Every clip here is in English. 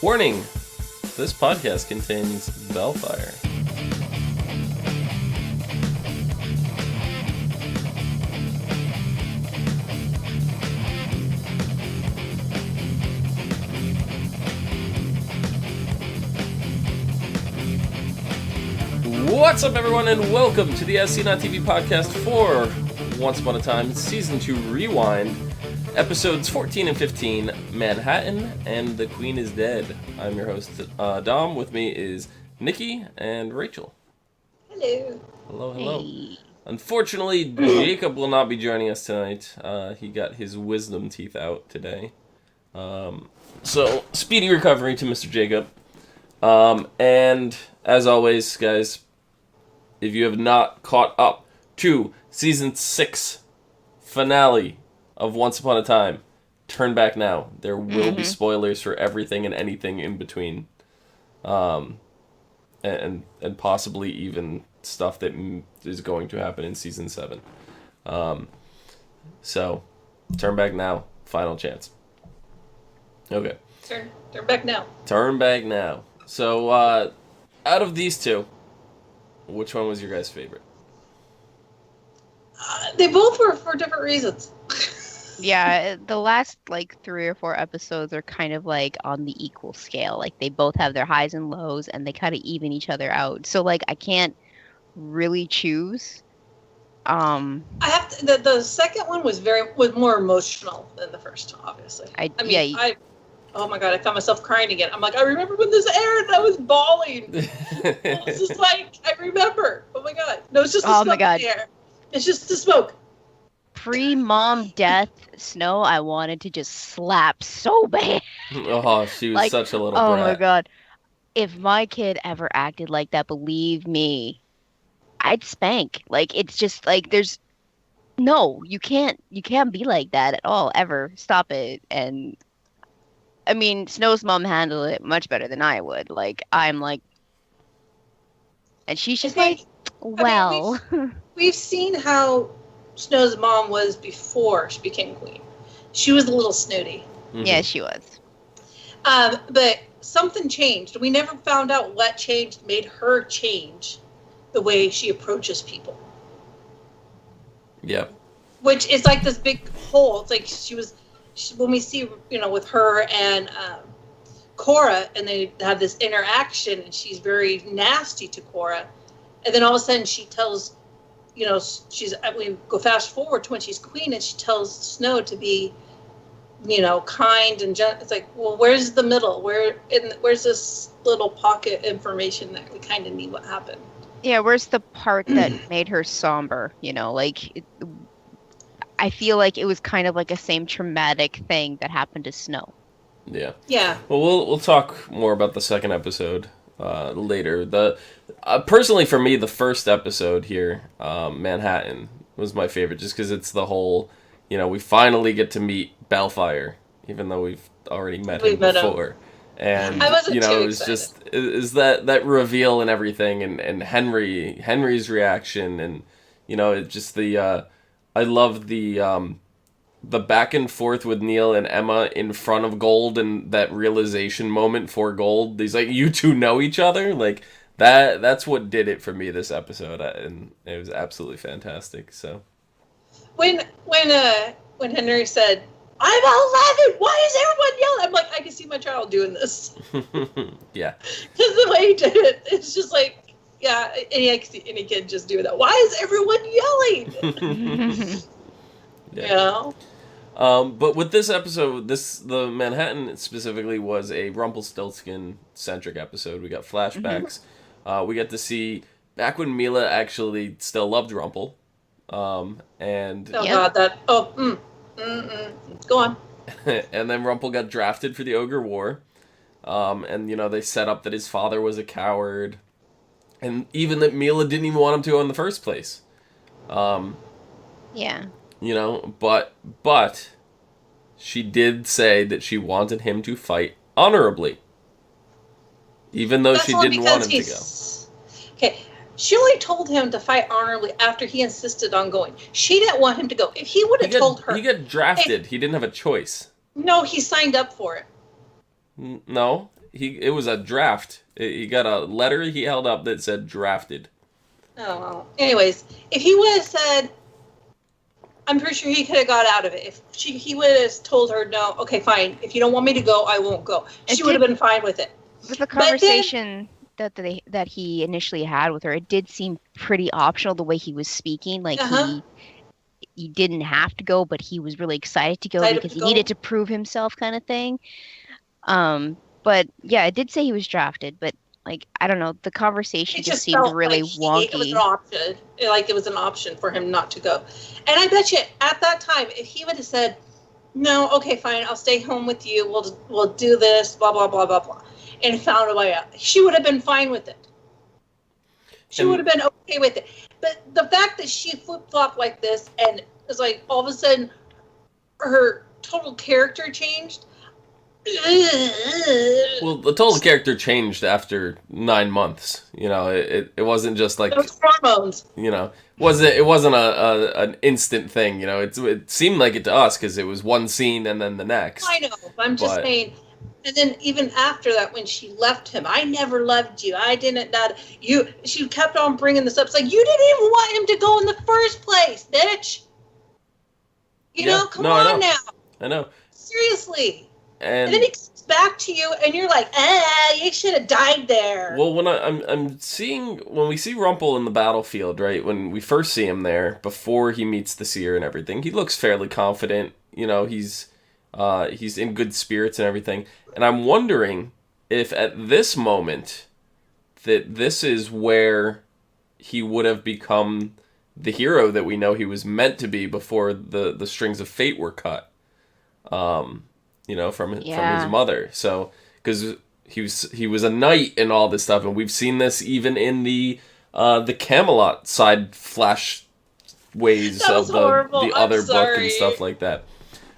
Warning! This podcast contains bellfire. What's up, everyone, and welcome to the ASOTV podcast for Once Upon a Time Season 2 Rewind, episodes 14 and 15, Manhattan and the Queen is Dead. I'm your host, Dom. With me is Nikki and Rachel. Hello. Hello. Hey. Unfortunately, Jacob will not be joining us tonight. He got his wisdom teeth out today. So, speedy recovery to Mr. Jacob. And, as always, guys, if you have not caught up to Season 6 finale of Once Upon a Time, turn back now. There will be spoilers for everything and anything in between. And possibly even stuff that is going to happen in Season 7. So, turn back now. Final chance. Okay. Turn back now. Turn back now. So, out of these two, which one was your guys' favorite? They both were for different reasons. Yeah, the last 3 or 4 episodes are kind of on the equal scale. They both have their highs and lows and they kind of even each other out. So I can't really choose. I have to, the second one was more emotional than the first, obviously. Oh my god, I found myself crying again. I'm like, I remember when this aired and I was bawling. It's just I remember. Oh my god. No, it's just the smoke in the air. It's just the smoke. Pre-mom death, Snow, I wanted to just slap so bad. Oh, she was such a little brat. Oh my god. If my kid ever acted like that, believe me, I'd spank. It's just there's no, you can't be like that at all, ever. Stop it. And I mean, Snow's mom handled it much better than I would. And she's just well. We've seen how Snow's mom was before she became queen. She was a little snooty. Mm-hmm. Yeah, she was. But something changed. We never found out what changed, made her change the way she approaches people. Yep. Which is this big hole. It's when we see, with her and Cora, and they have this interaction, and she's very nasty to Cora, and then all of a sudden she tells, we go fast forward to when she's queen, and she tells Snow to be, kind and gentle. It's well, where's the middle? Where's this little pocket information that we kind of need what happened? Yeah, where's the part that made her somber? I feel like it was kind of a same traumatic thing that happened to Snow. Yeah. Yeah. Well, we'll talk more about the second episode later. Personally, for me, the first episode here, Manhattan, was my favorite, just because it's the whole, we finally get to meet Bellfire, even though we've already met him before. And I wasn't too it was excited. just is that reveal and everything, and Henry's reaction, and it's just the I love the back and forth with Neil and Emma in front of Gold, and that realization moment for Gold. He's you two know each other, that's what did it for me this episode, and it was absolutely fantastic. So when Henry said, "I'm 11. Why is everyone yelling?" I'm I can see my child doing this. yeah, because the way he did it, it's just yeah, any kid just doing that. Why is everyone yelling? Yeah. But with this episode, the Manhattan specifically was a Rumpelstiltskin-centric episode. We got flashbacks. We got to see back when Mila actually still loved Rumpel. And God, that go on. And then Rumpel got drafted for the Ogre War. And they set up that his father was a coward. And even that Mila didn't even want him to go in the first place. Yeah. But she did say that she wanted him to fight honorably. Even though she didn't want him to go. Okay, she only told him to fight honorably after he insisted on going. She didn't want him to go. If he would have told her... He got drafted. He didn't have a choice. No, he signed up for it. No. it was a draft. He got a letter he held up that said drafted. Oh, well. Anyways, if he would have said, I'm pretty sure he could have got out of it. If he would have told her, no, okay, fine. If you don't want me to go, I won't go. She would have been fine with it. With the conversation that he initially had with her, it did seem pretty optional the way he was speaking. Like he didn't have to go, but he was really excited to go because he needed to prove himself, kind of thing. But yeah, it did say he was drafted, but like I don't know, the conversation just seemed really wonky. It was an option, like it was an option for him not to go. And I bet you at that time, if he would have said, "No, okay, fine, I'll stay home with you. We'll do this, blah blah blah blah blah," and found a way out, she would have been fine with it. She would have been okay with it. But the fact that she flip-flopped like this and it's like all of a sudden her total character changed. Well, the total character changed after 9 months. You know, it wasn't just like... It was hormones. You know, it wasn't an instant thing, you know. It seemed like it to us because it was one scene and then the next. I know, but I'm just saying... And then even after that, when she left him, I never loved you. I didn't. She kept on bringing this up. It's like, you didn't even want him to go in the first place, bitch. You know, come on now. I know. Seriously. And then he comes back to you, and you're like, you should have died there. Well, when we see Rumpel in the battlefield, right? When we first see him there, before he meets the seer and everything, he looks fairly confident. You know, he's in good spirits and everything. And I'm wondering if at this moment that this is where he would have become the hero that we know he was meant to be before the strings of fate were cut. You know, from his mother. So, because he was a knight and all this stuff, and we've seen this even in the Camelot side flash ways of the other book and stuff like that.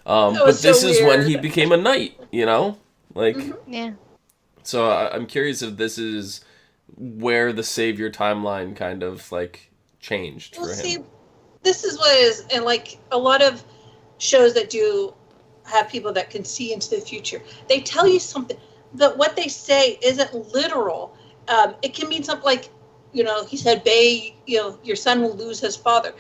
But this is when he became a knight, you know? Like, yeah. So I'm curious if this is where the savior timeline kind of, like, changed for him. See, this is what it is, and, like, a lot of shows that do have people that can see into the future, they tell you something, that what they say isn't literal. It can mean something like, you know, he said, "Bay, you know, your son will lose his father."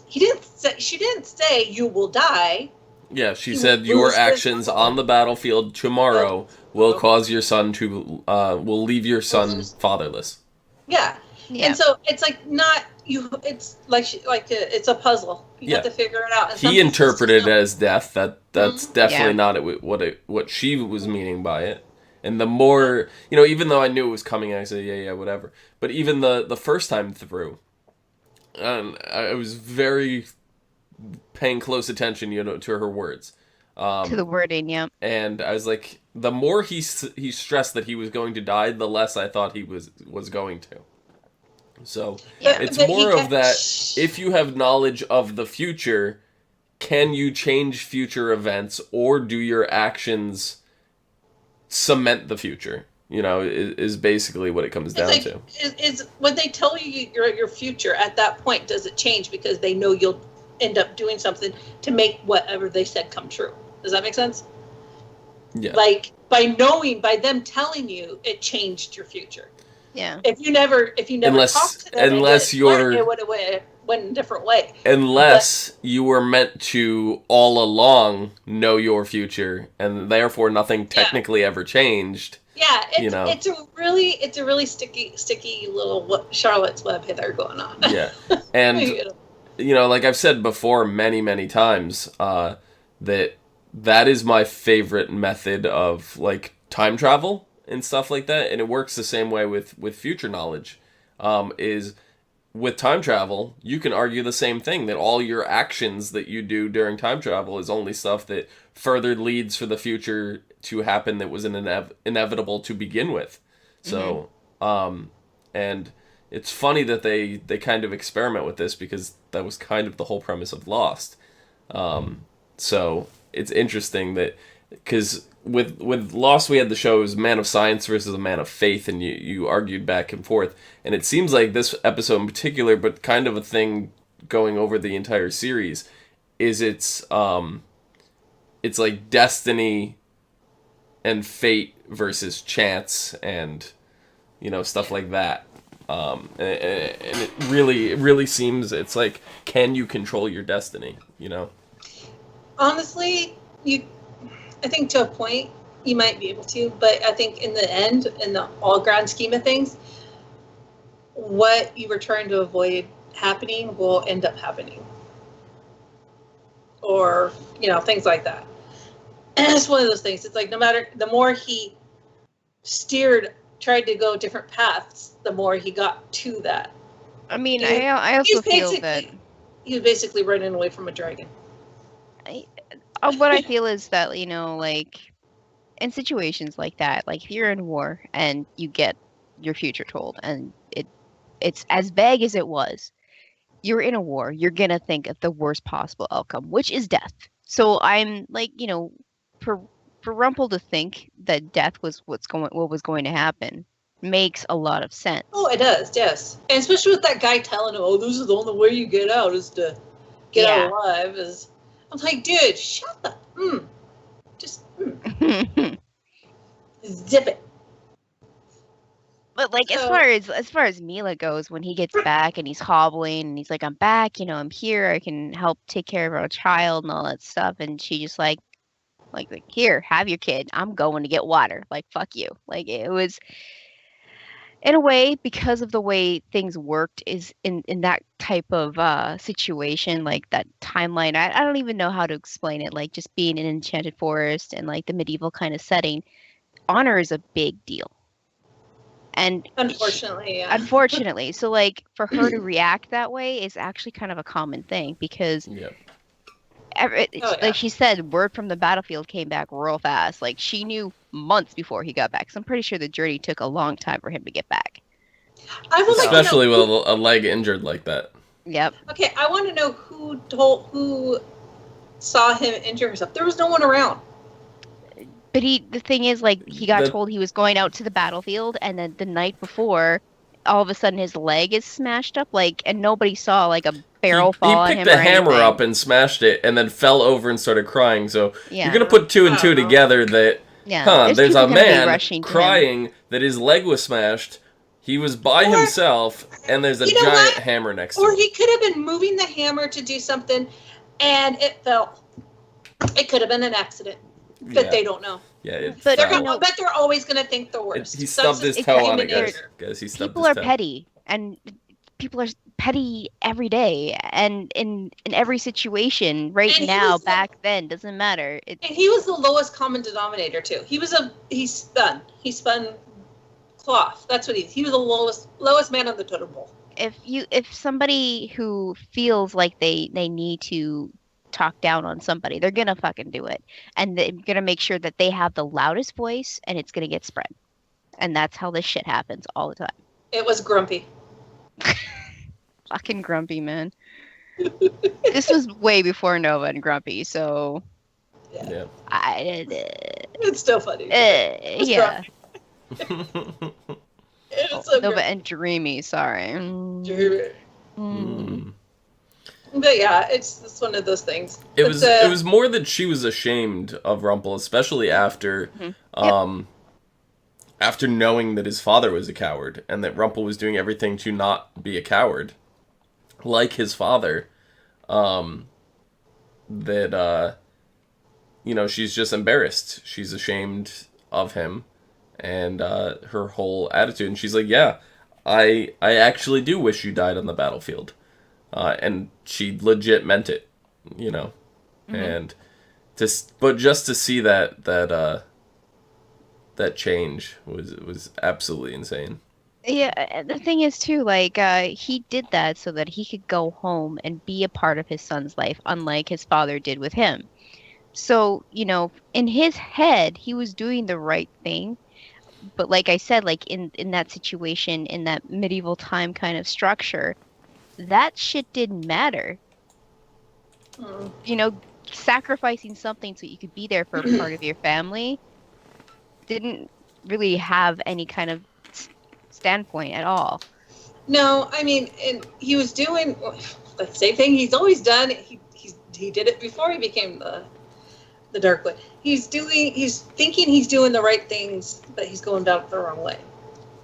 She didn't say you will die. Yeah, she said your actions on the battlefield tomorrow will cause your son to will leave your son fatherless. Yeah. And so it's like not you. It's like it's a puzzle. You have to figure it out. And he interpreted it as death. That's definitely not what she was meaning by it. And the more, you know, even though I knew it was coming, I said yeah, whatever. But even the first time through, I was very paying close attention, you know, to her words. To the wording, yeah. And I was like, the more he stressed that he was going to die, the less I thought he was going to. So it's more of that, if you have knowledge of the future, can you change future events, or do your actions cement the future? You know, is basically what it comes down to. Is when they tell you your future, at that point, does it change because they know you'll end up doing something to make whatever they said come true? Does that make sense? Yeah. Like, by them telling you, it changed your future. Yeah. If you never talked to them, it would have went a different way. Unless you were meant to all along know your future, and therefore nothing technically ever changed. Yeah, it's a really sticky little Charlotte's Web there going on. Yeah, and you know, like I've said before many, many times, that is my favorite method of, like, time travel and stuff like that, and it works the same way with future knowledge. Is with time travel, you can argue the same thing, that all your actions that you do during time travel is only stuff that further leads for the future to happen that was inevitable to begin with. So, and it's funny that they kind of experiment with this, because that was kind of the whole premise of Lost. So it's interesting that, because with Lost we had the show, it was a man of science versus a man of faith, and you argued back and forth. And it seems like this episode in particular, but kind of a thing going over the entire series, is it's like destiny and fate versus chance and, stuff like that. And it really seems, it's like, can you control your destiny, Honestly, I think to a point you might be able to, but I think in the end, in the all grand scheme of things, what you were trying to avoid happening will end up happening. Or, things like that. And it's one of those things. It's like, no matter, the more he tried to go different paths, the more he got to that. I mean, I also feel that he was basically running away from a dragon. What I feel is that, like, in situations like that, like if you're in war and you get your future told, and it's as vague as it was, you're in a war, you're gonna think of the worst possible outcome, which is death. So I'm like, for Rumple to think that death was what was going to happen makes a lot of sense. Oh, it does, yes. And especially with that guy telling him, "Oh, this is the only way you get out is to get out alive." I'm like, dude, shut up. Just zip it. But like, as far as Mila goes, when he gets back and he's hobbling and he's like, "I'm back, I'm here, I can help take care of our child," and all that stuff, and she just like here, have your kid. I'm going to get water. Like, fuck you. Like, it was, in a way, because of the way things worked, is in that type of situation, like that timeline. I don't even know how to explain it. Like, just being in an enchanted forest and like the medieval kind of setting, honor is a big deal. And unfortunately, so like for her to react that way is actually kind of a common thing, because like she said, word from the battlefield came back real fast. Like, she knew months before he got back. So I'm pretty sure the journey took a long time for him to get back. Especially with a leg injured like that. Yep. Okay, I want to know who saw him injure himself. There was no one around. But the thing is, like, he got told he was going out to the battlefield, and then the night before, all of a sudden his leg is smashed up, like, and nobody saw like a barrel fall on him. He picked the hammer up and smashed it, and then fell over and started crying. So you're gonna put two and two together that, there's a man crying that his leg was smashed. He was by himself, and there's a giant hammer next to him. Or he could have been moving the hammer to do something, and it fell. It could have been an accident. But they don't know. Yeah, but they're always going to think the worst. He stubbed his toe on it, guys. People are petty, and people are petty every day, and in every situation. Right now, back then, doesn't matter. And he was the lowest common denominator too. He spun cloth. That's what he was the lowest man on the totem pole. If somebody who feels like they need to talk down on somebody, they're gonna fucking do it, and they're gonna make sure that they have the loudest voice, and it's gonna get spread, and that's how this shit happens all the time. It was Grumpy. Fucking Grumpy, man. This was way before Nova and Grumpy, so yeah. It's still funny. Yeah. Nova and Dreamy, sorry. Dreamy. But yeah, it's one of those things. It was more that she was ashamed of Rumple, especially after after knowing that his father was a coward, and that Rumple was doing everything to not be a coward, like his father. She's just embarrassed. She's ashamed of him and her whole attitude. And she's like, yeah, I actually do wish you died on the battlefield. And she legit meant it, and but just to see that change was absolutely insane. Yeah, the thing is too, like, he did that so that he could go home and be a part of his son's life, unlike his father did with him. So, in his head, he was doing the right thing. But like I said, like in that situation, in that medieval time kind of structure, that shit didn't matter. Sacrificing something so you could be there for a part of your family didn't really have any kind of standpoint at all. No, I mean, and he was doing the same thing he's always done. He did it before he became the the dark way. He's thinking he's doing the right things, but he's going about the wrong way.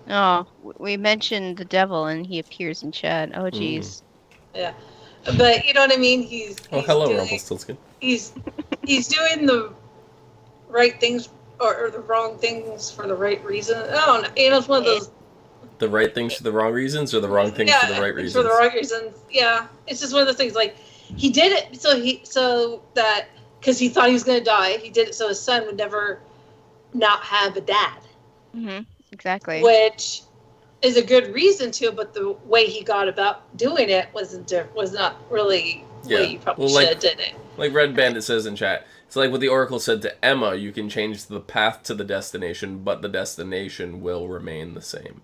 Oh, we mentioned the devil and he appears in chat. Oh, geez. Yeah, but you know what I mean. He's hello, doing, Rumpelstiltskin. He's doing the right things or the wrong things for the right reason. I don't know. You know, it's one of those. The right things for the wrong reasons, or the wrong things for the right reasons? For the right reasons. Yeah, it's just one of those things. Like he did it so that because he thought he was going to die, he did it so his son would never not have a dad. Mm-hmm. Exactly. Which is a good reason to, but the way he got about doing it was not really the way you probably should have did it. Like Red Bandit says in chat, it's like what the Oracle said to Emma, you can change the path to the destination, but the destination will remain the same.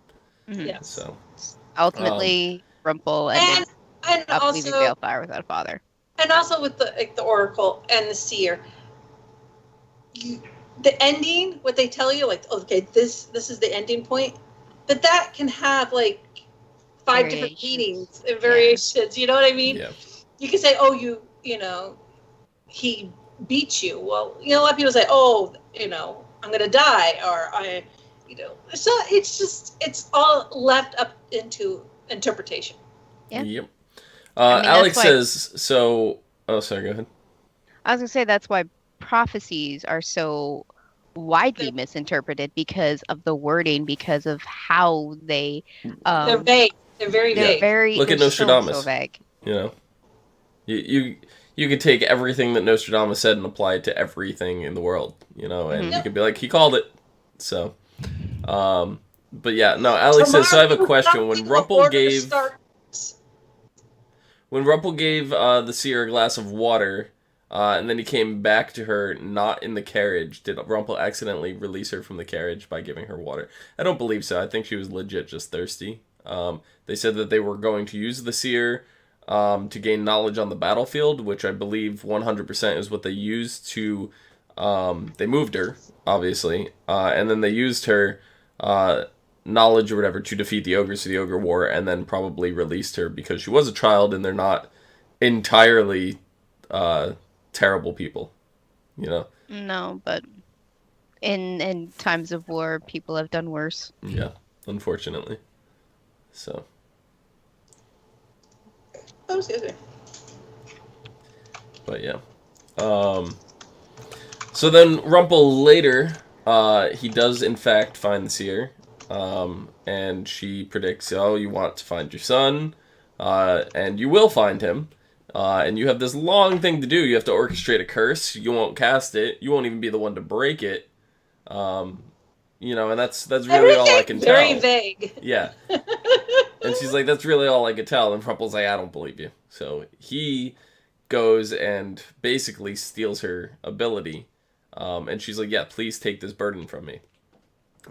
Mm-hmm. Yes. So ultimately, Rumple ended up also, leaving Balefire without a father. And also with the Oracle and the Seer, the ending, what they tell you, like, okay, this is the ending point, but that can have like 5 different meanings and variations. You know what I mean? Yeah. You can say, oh, you know, he beat you. Well, you know, a lot of people say, oh, you know, I'm gonna die, or you know, so it's all left up into interpretation. Yeah. Yep. Alex says so. Oh, sorry. Go ahead. I was gonna say that's why prophecies are so widely misinterpreted, because of the wording, because of how they they're vague. They're very vague. Look at Nostradamus. So vague. You know, you could take everything that Nostradamus said and apply it to everything in the world. You know, and you could be like, he called it. So, but yeah, no. Alex says, so I have a question. When Rumple gave the Seer a glass of water, and then he came back to her not in the carriage, did Rumple accidentally release her from the carriage by giving her water? I don't believe so. I think she was legit just thirsty. They said that they were going to use the Seer to gain knowledge on the battlefield, which I believe 100% is what they used to... they moved her, obviously, and then they used her knowledge or whatever to defeat the ogres, so the ogre war, and then probably released her because she was a child and they're not entirely terrible people, you know? No, but in times of war, people have done worse. Yeah, unfortunately. So. Oh, excuse me. But yeah. So then Rumple later, he does in fact find the Seer, and she predicts, oh, you want to find your son, and you will find him, and you have this long thing to do. You have to orchestrate a curse. You won't cast it. You won't even be the one to break it. You know, and that's really all I can tell. Very vague. Yeah. And she's like, that's really all I could tell. And Rumple's like, I don't believe you. So he goes and basically steals her ability. And she's like, yeah, please take this burden from me.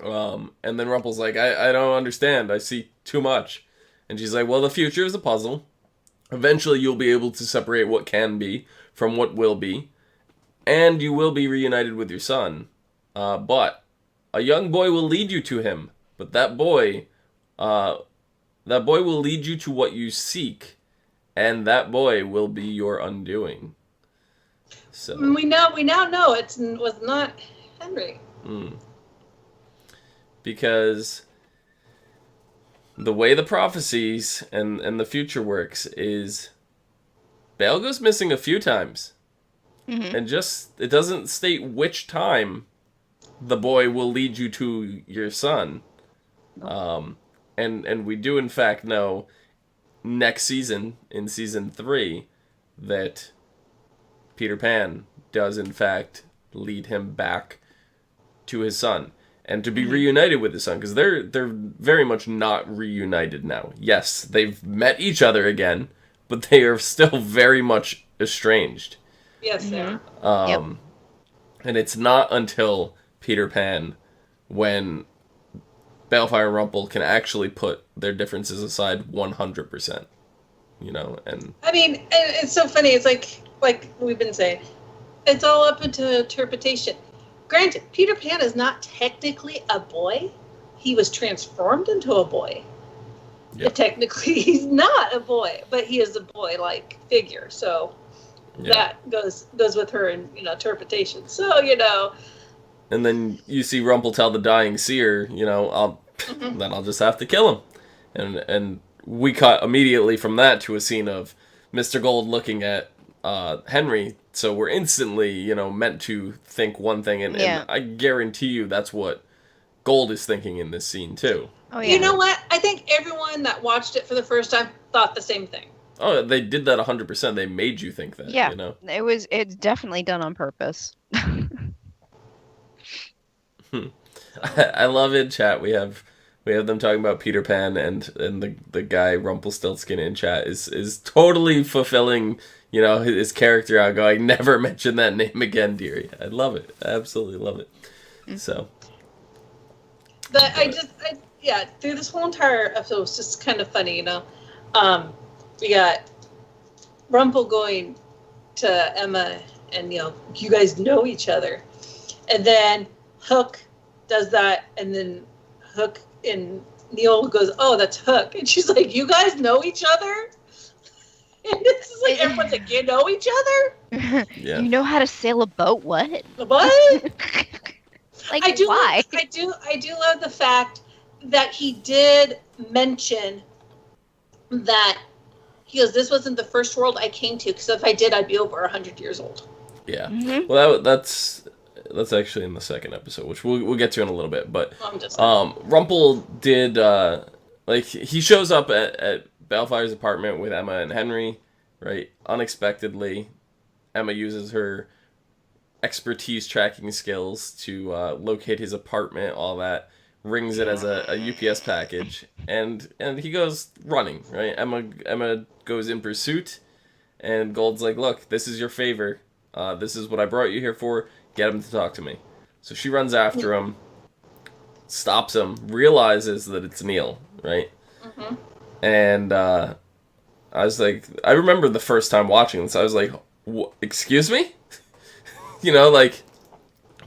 And then Rumple's like, I don't understand. I see too much. And she's like, well, the future is a puzzle. Eventually you'll be able to separate what can be from what will be. And you will be reunited with your son. But a young boy will lead you to him. But that boy will lead you to what you seek. And that boy will be your undoing. So we now know it was not Henry. Because the way the prophecies and the future works is Bale goes missing a few times. Mm-hmm. And it doesn't state which time the boy will lead you to your son. And we do in fact know next season, in season 3, that Peter Pan does in fact lead him back to his son and to be reunited with his son, because they're very much not reunited now. Yes, they've met each other again, but they are still very much estranged. Yes, they are. And it's not until Peter Pan when Balefire and Rumple can actually put their differences aside 100%. You know, and I mean, it's so funny. It's like we've been saying, it's all up into interpretation. Granted, Peter Pan is not technically a boy. He was transformed into a boy. Yep. Technically, he's not a boy, but he is a boy-like figure. So, that goes with her interpretation. So And then you see Rumpel tell the dying seer, then I'll just have to kill him. And we cut immediately from that to a scene of Mr. Gold looking at Henry. So we're instantly, meant to think one thing, and I guarantee you that's what Gold is thinking in this scene too. Oh, yeah. You know what? I think everyone that watched it for the first time thought the same thing. Oh, they did that 100%. They made you think that. Yeah, it's definitely done on purpose. I love it, chat. We have them talking about Peter Pan, and the guy Rumpelstiltskin in chat is totally fulfilling, his character out, going, never mention that name again, dearie. I love it. I absolutely love it. So. But through this whole entire episode, it's just kind of funny, we got Rumpel going to Emma, and you guys know each other, and then Hook does that, and then Hook and Neil goes, "Oh, that's Hook," and she's like, "You guys know each other?" And this is like everyone's like, "You know each other? Yeah. You know how to sail a boat? What? What?" Like, I do why? I do love the fact that he did mention that he goes, "This wasn't the first world I came to, because if I did, I'd be over 100 years old." Yeah. Mm-hmm. Well, that's actually in the second episode, which we'll get to in a little bit. But Well, Rumpel did he shows up at Baelfire's apartment with Emma and Henry, right? Unexpectedly, Emma uses her expertise tracking skills to locate his apartment. All that, rings it as a UPS package, and he goes running. Right? Emma goes in pursuit, and Gold's like, "Look, this is your favor. This is what I brought you here for. Get him to talk to me." So she runs after him, stops him, realizes that it's Neil, right? Mm-hmm. And I was like, I remember the first time watching this, I was like, excuse me? Like,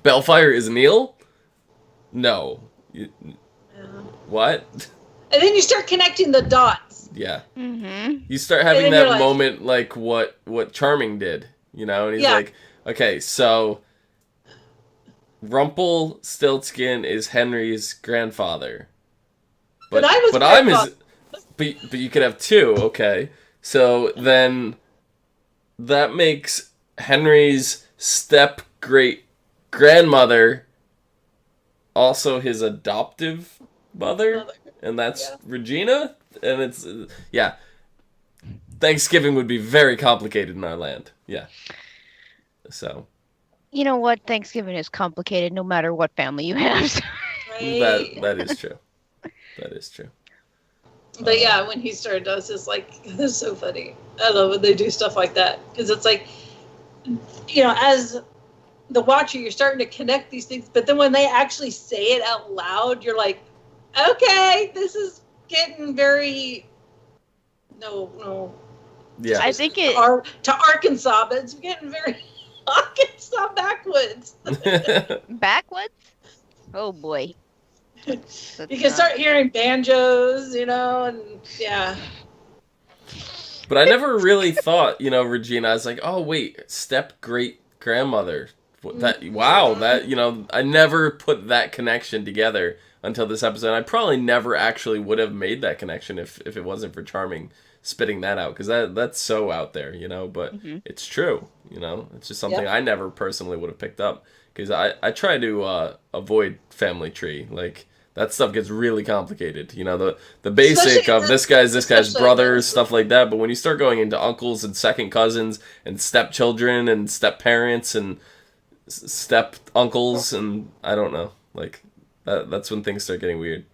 Baelfire is Neil? No. What? And then you start connecting the dots. Yeah. Mm-hmm. You start having that like, moment like what Charming did, and he's like, okay, so Rumpelstiltskin is Henry's grandfather. But you could have two, okay. So then that makes Henry's step great grandmother also his adoptive mother, and that's Regina, and it's Thanksgiving would be very complicated in our land. Yeah. So. You know what? Thanksgiving is complicated no matter what family you have. Right. That is true. That is true. But when he started, I was just like, this is so funny. I love when they do stuff like that, because it's like, as the watcher, you're starting to connect these things, but then when they actually say it out loud, you're like, okay, this is getting very no. Yeah. I think to Arkansas, but it's getting very Arkansas backwoods. Backwoods? Oh boy. You can start hearing banjos, and yeah. But I never really thought, Regina, I was like, oh wait, step great grandmother. I never put that connection together until this episode. I probably never actually would have made that connection if it wasn't for Charming spitting that out, because that's so out there, but it's true, it's just something I never personally would have picked up, because I try to avoid family tree. Like, that stuff gets really complicated, the basic of this guy's brothers, stuff like that, but when you start going into uncles and second cousins and stepchildren and step parents and step uncles, and I don't know, like, that's when things start getting weird.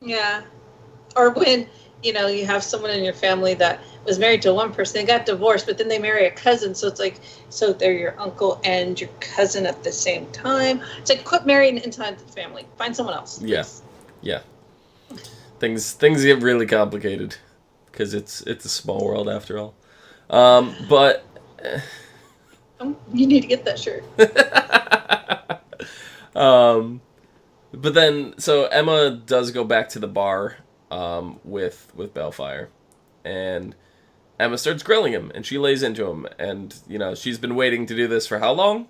Yeah. Or when you have someone in your family that was married to one person, they got divorced, but then they marry a cousin, so it's like, so they're your uncle and your cousin at the same time. It's like, quit marrying inside the family. Find someone else. Please. Yeah. Things get really complicated, because it's a small world after all. But you need to get that shirt. But then, so Emma does go back to the bar with Baelfire, and Emma starts grilling him, and she lays into him. And, she's been waiting to do this for how long?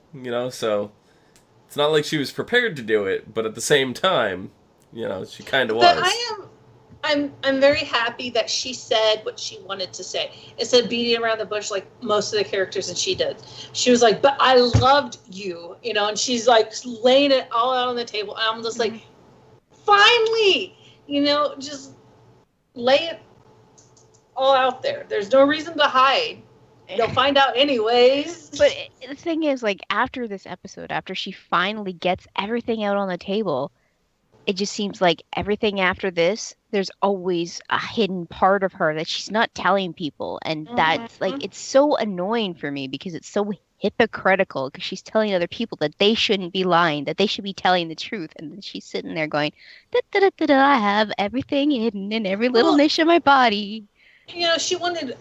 So it's not like she was prepared to do it, but at the same time, she kind of was. But I'm very happy that she said what she wanted to say. Instead of beating around the bush like most of the characters, and she did. She was like, but I loved you, and she's like laying it all out on the table. And I'm just like, finally, just lay it all out there. There's no reason to hide. They'll find out anyways. But the thing is, like, after this episode, after she finally gets everything out on the table, it just seems like everything after this, there's always a hidden part of her that she's not telling people. And that's, like, it's so annoying for me because it's so hypocritical because she's telling other people that they shouldn't be lying, that they should be telling the truth. And then she's sitting there going, I have everything hidden in every little niche of my body. She wanted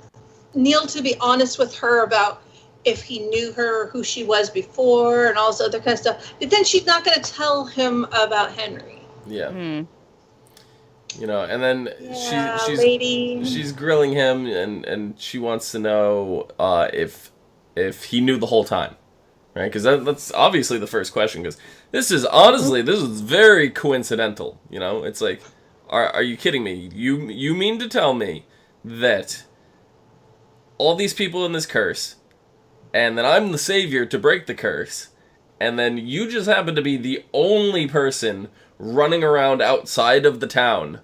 Neil to be honest with her about if he knew her, who she was before, and all this other kind of stuff. But then she's not going to tell him about Henry. Yeah. And then she's grilling him, and she wants to know if he knew the whole time, right? Because that's obviously the first question. Because this is very coincidental. It's like, are you kidding me? You mean to tell me that all these people in this curse, and then I'm the savior to break the curse, and then you just happen to be the only person running around outside of the town,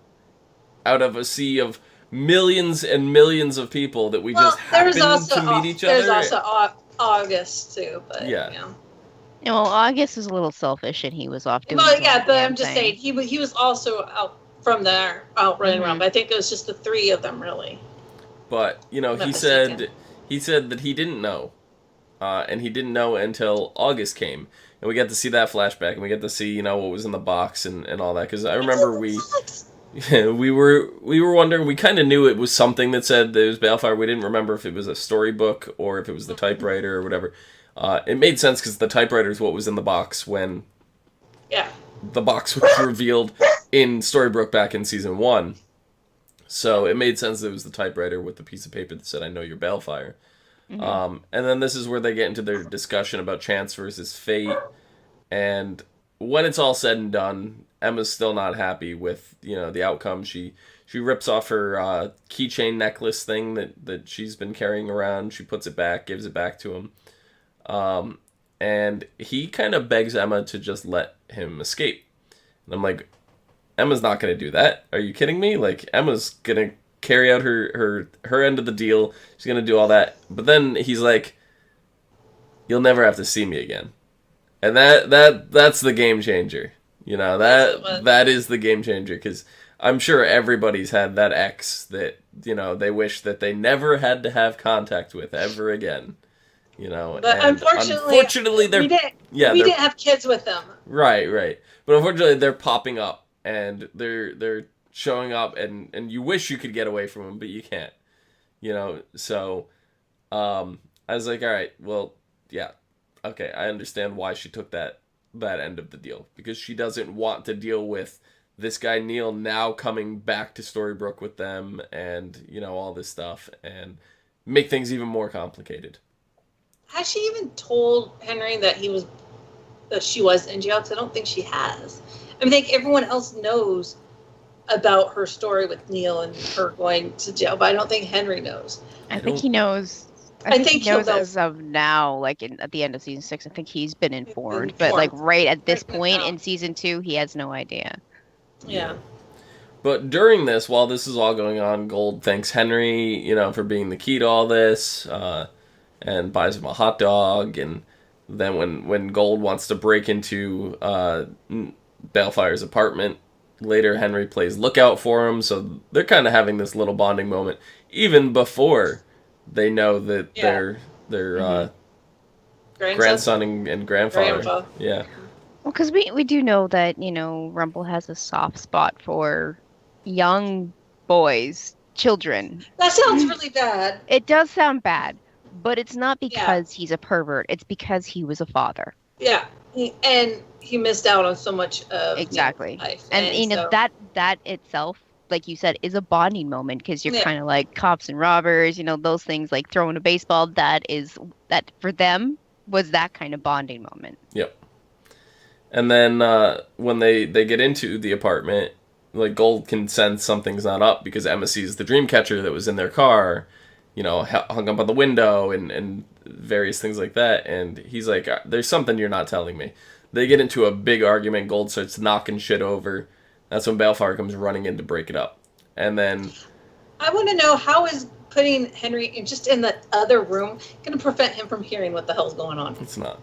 out of a sea of millions and millions of people that we just happen to meet each other? There's also August, too. But, yeah. Well, August is a little selfish, and he was off doing but I'm just saying, he was also out from there, out running around. But I think it was just the three of them, really. But, he said that he didn't know. And he didn't know until August came. And we got to see that flashback, and we get to see, what was in the box and all that. Because I remember we were wondering, we kind of knew it was something that said that it was Balefire. We didn't remember if it was a storybook or if it was the typewriter or whatever. It made sense because the typewriter is what was in the box when the box was revealed in Storybrooke back in season 1. So it made sense that it was the typewriter with the piece of paper that said, I know you're Balefire. And then this is where they get into their discussion about chance versus fate. And when it's all said and done, Emma's still not happy with, the outcome. She rips off her keychain necklace thing that she's been carrying around. She puts it back, gives it back to him. And he kind of begs Emma to just let him escape. And I'm like, Emma's not going to do that. Are you kidding me? Like, Emma's going to carry out her end of the deal. She's going to do all that. But then he's like, you'll never have to see me again. And that's the game changer. That is the game changer. Because I'm sure everybody's had that ex that, they wish that they never had to have contact with ever again. But unfortunately we didn't have kids with them. Right. But unfortunately, they're popping up. And they're showing up, and you wish you could get away from them, but you can't. So I was like, all right, well, yeah, okay, I understand why she took that end of the deal, because she doesn't want to deal with this guy Neil now coming back to Storybrooke with them, and all this stuff, and make things even more complicated. Has she even told Henry that she was in jail? Because I don't think she has. I think everyone else knows about her story with Neil and her going to jail, but I don't think Henry knows. I think he knows. I think he knows as of now, like at the end of season 6. I think he's been informed, but like right at this point in season 2, he has no idea. Yeah. But during this, while this is all going on, Gold thanks Henry, for being the key to all this, and buys him a hot dog, and then when Gold wants to break into Balefire's apartment, later Henry plays lookout for him, so they're kind of having this little bonding moment even before they know that their grandson and grandfather. Yeah. Well, because we do know that Rumple has a soft spot for young boys, children. That sounds really bad. It does sound bad, but it's not because he's a pervert. It's because he was a father. Yeah. And he missed out on so much of exactly life. And so that itself like you said, is a bonding moment because you're Yeah. kind of like cops and robbers, those things like throwing a baseball. That for them was that kind of bonding moment. Yep. And then when they get into the apartment, like Gold can sense something's not up because Emma sees the dream catcher that was in their car, hung up on the window and various things like that. And he's like, there's something you're not telling me. They get into a big argument. Gold starts knocking shit over. That's when Balefire comes running in to break it up. And then... I want to know, how is putting Henry in the other room going to prevent him from hearing what the hell's going on? It's not.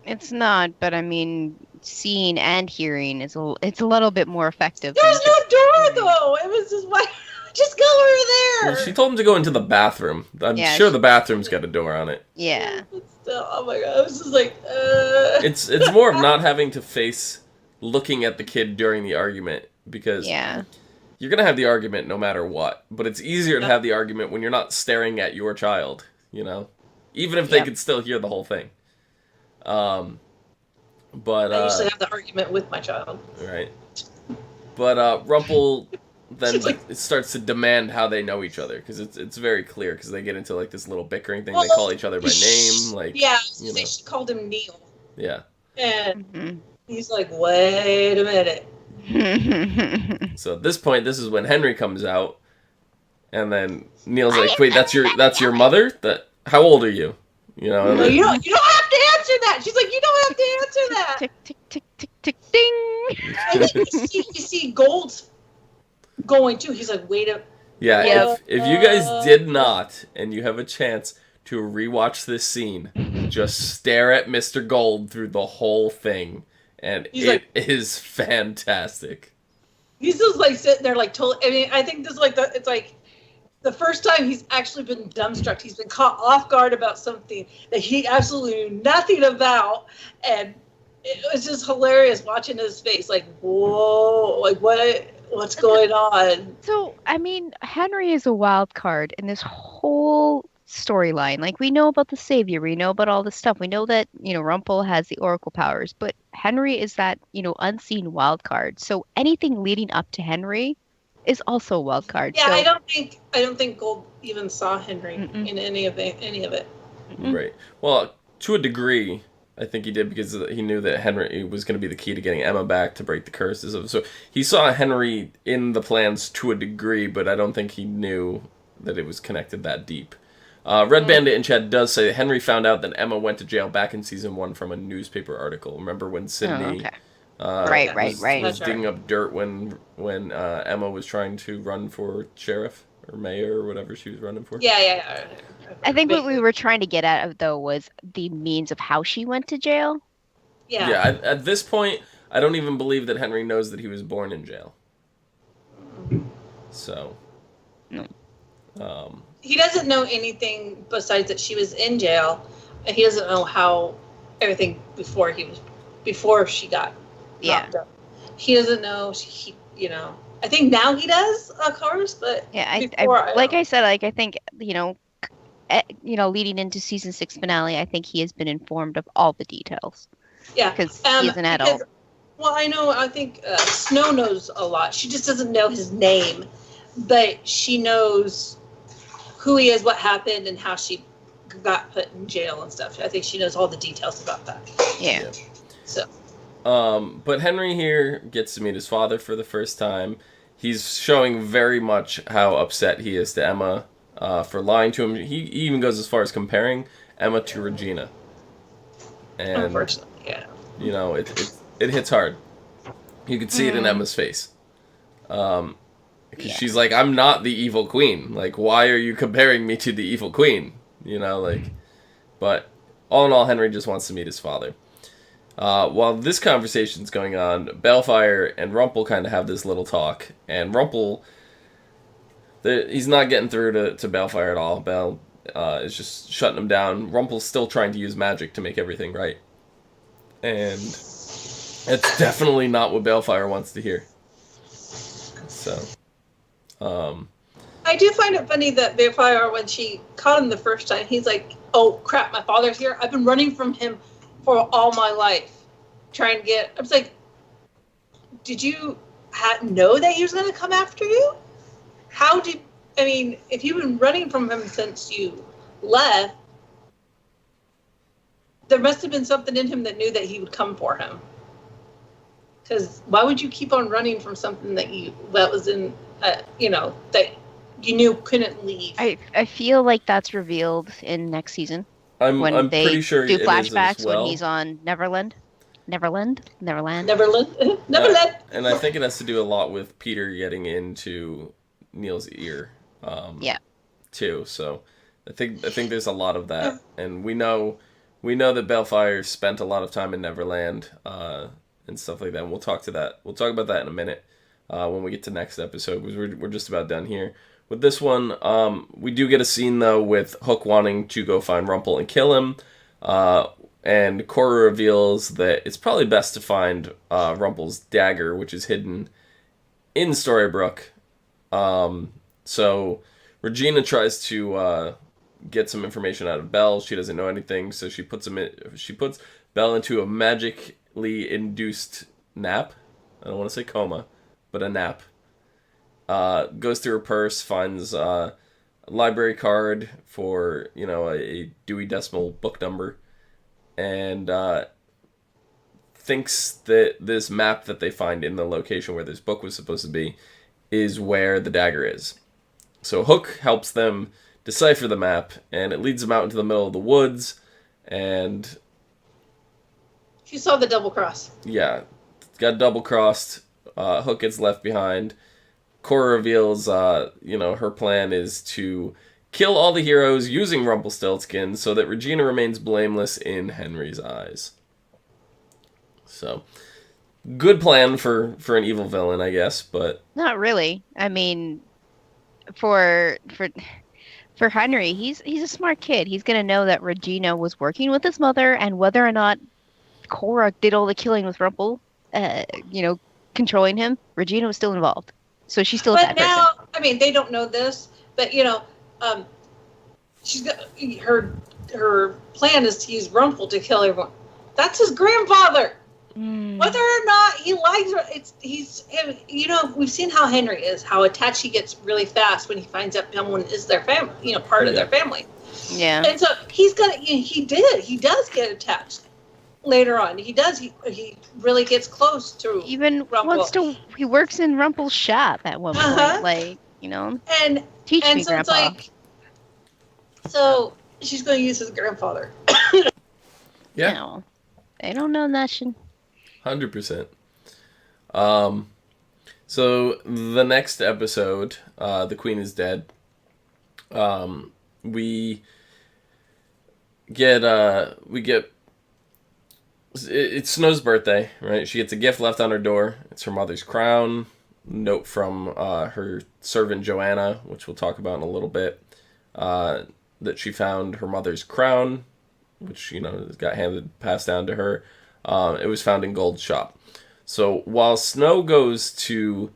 It's not, but I mean, seeing and hearing it's a little bit more effective. There's no door, though. It was just, why? Just go over there. Well, she told him to go into the bathroom. I'm sure the bathroom's got a door on it. Yeah. But still, oh my god, I was just like, It's more of not having to face looking at the kid during the argument, because you're going to have the argument no matter what, but it's easier to have the argument when you're not staring at your child, even if they could still hear the whole thing. But I usually have the argument with my child. Right. But Rumple then She's like, starts to demand how they know each other, because it's very clear, because they get into like this little bickering thing. They call each other by name, like she called him Neil. Yeah. And he's like, wait a minute. So at this point, this is when Henry comes out, and then Neil's like, "Wait, that's your mother? How old are you?" You don't have to answer that. She's like, you don't have to answer that. Tick tick tick tick tick ding. And then you see Gold's going too. He's like, wait a. Yeah. If you guys did not, and you have a chance to rewatch this scene, just stare at Mr. Gold through the whole thing. And it is fantastic. He's just like sitting there, like totally. I mean, I think this is like it's like the first time he's actually been dumbstruck. He's been caught off guard about something that he absolutely knew nothing about, and it was just hilarious watching his face. Like, whoa, like what's going on? So, I mean, Henry is a wild card in this whole storyline. Like, we know about the Savior, we know about all this stuff. We know that, Rumple has the Oracle powers, but Henry is that, unseen wild card. So anything leading up to Henry is also a wild card. Yeah, so, I don't think Gold even saw Henry in any of it. Right. Well, to a degree, I think he did, because he knew that Henry was going to be the key to getting Emma back to break the curses. So he saw Henry in the plans to a degree, but I don't think he knew that it was connected that deep. Red Bandit in chat does say that Henry found out that Emma went to jail back in season 1 from a newspaper article. Remember when Sydney was digging up dirt when Emma was trying to run for sheriff or mayor or whatever she was running for? Yeah. I think what we were trying to get at, though, was the means of how she went to jail. Yeah. Yeah, at this point, I don't even believe that Henry knows that he was born in jail. So... he doesn't know anything besides that she was in jail, and he doesn't know how everything before she got knocked up. He doesn't know. I think now he does, of course, but I said, I think leading into season 6 finale, I think he has been informed of all the details. Yeah, because he's an adult. Well, I know. I think Snow knows a lot. She just doesn't know his name, but she knows who he is, what happened, and how she got put in jail and stuff. I think she knows all the details about that. Yeah. So. But Henry here gets to meet his father for the first time. He's showing very much how upset he is to Emma for lying to him. He even goes as far as comparing Emma to Regina. And, unfortunately, yeah. It hits hard. You could see it in Emma's face. Because she's like, I'm not the evil queen. Like, why are you comparing me to the evil queen? But all in all, Henry just wants to meet his father. While this conversation's going on, Balefire and Rumple kind of have this little talk. And Rumple, he's not getting through to Balefire at all. Bal is just shutting him down. Rumple's still trying to use magic to make everything right. And it's definitely not what Balefire wants to hear. So... I do find it funny that Balefire, when she caught him the first time, he's like, oh crap, my father's here. I've been running from him for all my life, trying to get... I was like, know that he was going to come after you? If you've been running from him since you left, there must have been something in him that knew that he would come for him. Because why would you keep on running from something that was in, that you knew couldn't leave? I feel like that's revealed in next season. I'm They pretty sure do it is flashbacks as well. when he's on Neverland. Neverland. And I think it has to do a lot with Peter getting into Neil's ear. Yeah. Too. So I think there's a lot of that, and we know that Balefire spent a lot of time in Neverland and stuff like that. And we'll talk about that in a minute when we get to next episode, because we're just about done here with this one. We do get a scene though with Hook wanting to go find Rumple and kill him. And Cora reveals that it's probably best to find Rumple's dagger, which is hidden in Storybrooke. So Regina tries to get some information out of Belle. She doesn't know anything, so she puts Belle into a magically induced nap. I don't want to say coma, but a nap. Goes through her purse, finds a library card for a Dewey Decimal book number. And thinks that this map that they find in the location where this book was supposed to be is where the dagger is. So Hook helps them decipher the map, and it leads them out into the middle of the woods, and... She saw the double cross. Yeah, got double crossed. Hook gets left behind. Cora reveals, her plan is to kill all the heroes using Rumpelstiltskin so that Regina remains blameless in Henry's eyes. So, good plan for an evil villain, I guess, but... Not really. I mean, for Henry, he's a smart kid. He's going to know that Regina was working with his mother, and whether or not Cora did all the killing with Rumple, controlling him, Regina was still involved. So she's still a bad person. But now, they don't know this, but, she's got her plan is to use Rumple to kill everyone. That's his grandfather. Whether or not he likes her, he's him. We've seen how Henry is, how attached he gets really fast when he finds out someone is their family, part of their family. Yeah. And so he does get attached later on. He does. He really gets close to even Rumple. He works in Rumple's shop at one point, And teach me, so Grandpa. So she's going to use his grandfather. Yeah. No, they don't know nothing. 100%. So the next episode, The Queen is Dead. We get it's Snow's birthday, right? She gets a gift left on her door. It's her mother's crown. Note from her servant Joanna, which we'll talk about in a little bit. That she found her mother's crown, which got passed down to her. It was found in Gold's shop. So while Snow goes to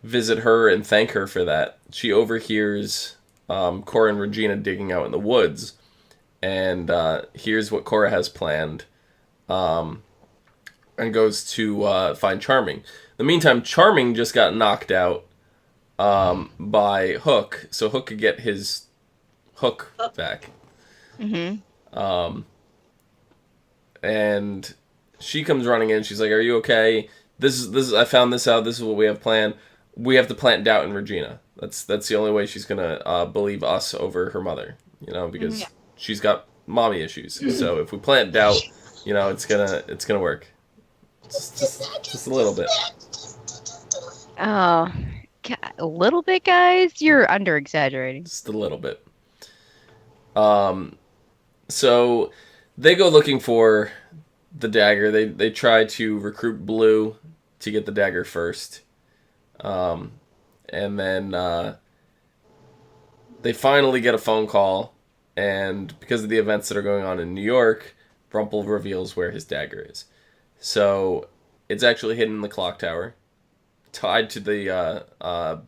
visit her and thank her for that, she overhears Cora and Regina digging out in the woods, and hears what Cora has planned, and goes to find Charming. In the meantime, Charming just got knocked out by Hook, so Hook could get his hook back. Mm-hmm. And she comes running in. She's like, "Are you okay? This is I found this out. This is what we have planned. We have to plant doubt in Regina. That's the only way she's gonna believe us over her mother. Because she's got mommy issues. So if we plant doubt, it's gonna work. Just a little bit. Oh, a little bit, guys. You're under exaggerating. Just a little bit. So they go looking for the dagger. They try to recruit Blue to get the dagger first. And then they finally get a phone call, and because of the events that are going on in New York, Rumple reveals where his dagger is. So it's actually hidden in the clock tower, tied to the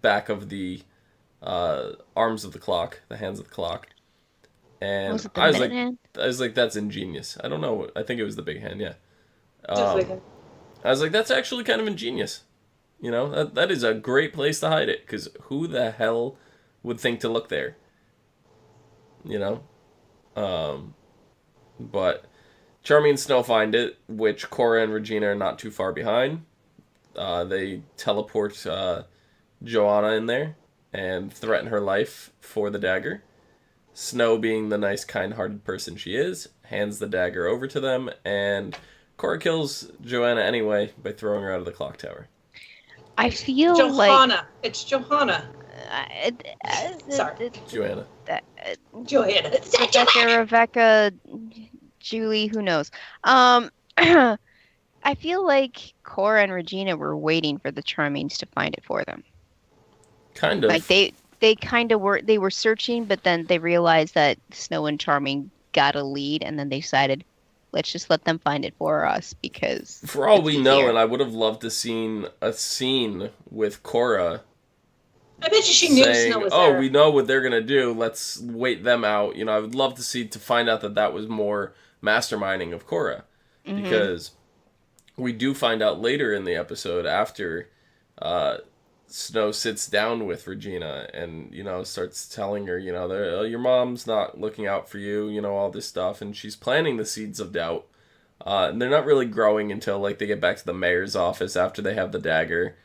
back of the arms of the clock, the hands of the clock. And Was it the minute hand? I was like, that's ingenious. I don't know. I think it was the big hand, yeah. Just like I was like, that's actually kind of ingenious. You know, that is a great place to hide it, because who the hell would think to look there? You know? But Charmy and Snow find it, which Cora and Regina are not too far behind. They teleport Joanna in there and threaten her life for the dagger. Snow, being the nice, kind-hearted person she is, hands the dagger over to them, and Cora kills Joanna anyway by throwing her out of the clock tower. I feel Johanna. It's Johanna. Sorry. Joanna. Johanna. Rebecca, Julie, who knows? I feel like Cora and Regina were waiting for the Charmings to find it for them. Kind of. Like they kind of were. They were searching, but then they realized that Snow and Charming got a lead, and then they decided, let's just let them find it for us, because for all we know, and I would have loved to seen a scene with Cora. I bet she knew saying, Snow was there. we know what they're gonna do. Let's wait them out. You know, I would love to find out that was more masterminding of Cora, because we do find out later in the episode after Snow sits down with Regina and, you know, starts telling her, you know, your mom's not looking out for you, you know, all this stuff, and she's planting the seeds of doubt. And they're not really growing until, like, they get back to the mayor's office after they have the dagger.